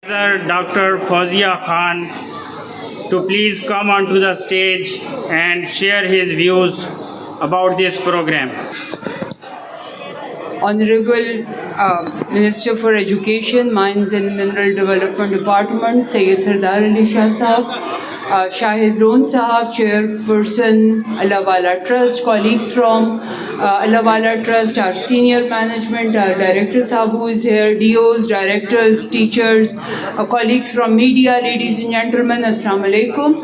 Dr. Fawzia Khan to please come onto the stage and share his views about this program. Honorable Minister for Education, Mines and Mineral Development Department, Syed Sardar Ali Shah Sahab, Shahid Loan Sahab, Chairperson, Allah Wala Trust, colleagues from Allah Wala Trust, our senior management, our Director Sahab who is here, DOs, directors, teachers, colleagues from media, ladies and gentlemen, Assalamu alaikum.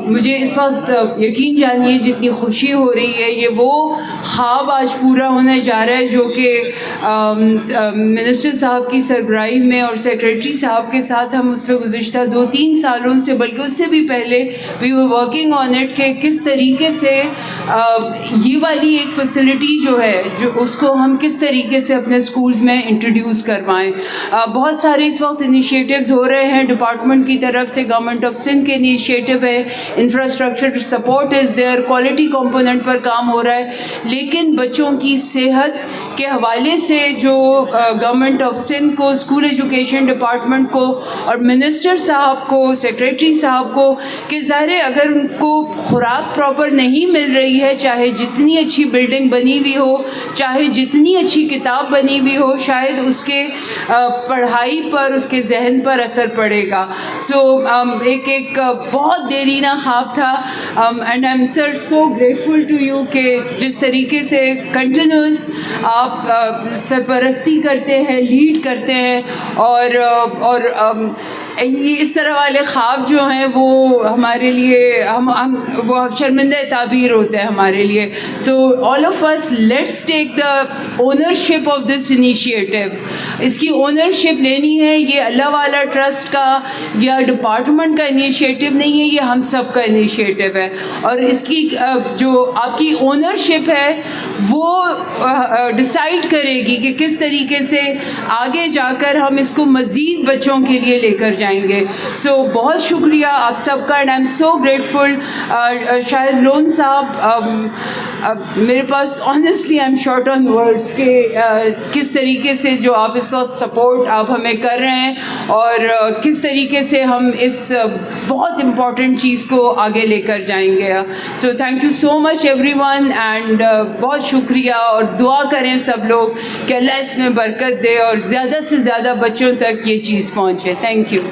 مجھے اس وقت یقین جانیے جتنی خوشی ہو رہی ہے یہ وہ خواب آج پورا ہونے جا رہا ہے جو کہ منسٹر صاحب کی سربراہی میں اور سیکریٹری صاحب کے ساتھ ہم اس پہ گزشتہ 2-3 سالوں سے بلکہ اس سے بھی پہلے وی ور ورکنگ آن اٹ کہ کس طریقے سے یہ والی ایک فیسلٹی جو ہے جو اس کو ہم کس طریقے سے اپنے اسکولز میں انٹروڈیوس کروائیں. بہت سارے اس وقت انیشیٹوز ہو رہے ہیں ڈپارٹمنٹ کی طرف سے, گورنمنٹ آف سندھ کے انیشیٹو ہے, infrastructure support is there, quality component پر کام ہو رہا ہے, لیکن بچوں کی صحت کے حوالے سے جو گورنمنٹ آف سندھ کو, اسکول ایجوکیشن ڈپارٹمنٹ کو اور منسٹر صاحب کو, سیکریٹری صاحب کو کہ ظاہر ہے اگر ان کو خوراک پراپر نہیں مل رہی ہے, چاہے جتنی اچھی بلڈنگ بنی ہوئی ہو, چاہے جتنی اچھی کتاب بنی ہوئی ہو, شاید اس کے پڑھائی پر, اس کے ذہن پر اثر پڑے گا. سو ایک بہت دیرینہ خواب تھا and I am sir so grateful to you کہ جس طریقے سے کنٹینیوس آپ سرپرستی کرتے ہیں, لیڈ کرتے ہیں اور یہ اس طرح والے خواب جو ہیں وہ ہمارے لیے وہ شرمندہ تعبیر ہوتے ہیں ہمارے لیے. So all of us let's take the ownership of this initiative. اس کی اونرشپ لینی ہے. یہ اللہ والا ٹرسٹ کا یا ڈپارٹمنٹ کا انیشیٹو نہیں ہے, یہ ہم سب کا انیشیٹو ہے, اور اس کی جو آپ کی اونرشپ ہے وہ ڈیسائیڈ کرے گی کہ کس طریقے سے آگے جا کر ہم اس کو مزید بچوں کے لیے لے کر جائیں گے. سو بہت شکریہ آپ سب کا and I am so grateful. Shahid Lone صاحب, میرے پاس honestly I am short on words کہ کس طریقے سے جو آپ اس وقت سپورٹ آپ ہمیں کر رہے ہیں اور کس طریقے سے ہم اس بہت امپورٹنٹ چیز کو آگے لے کر جائیں گے. So thank you so much every one and بہت شکریہ, اور دعا کریں سب لوگ کہ اللہ اس میں برکت دے اور زیادہ سے زیادہ بچوں تک یہ چیز پہنچے. Thank you.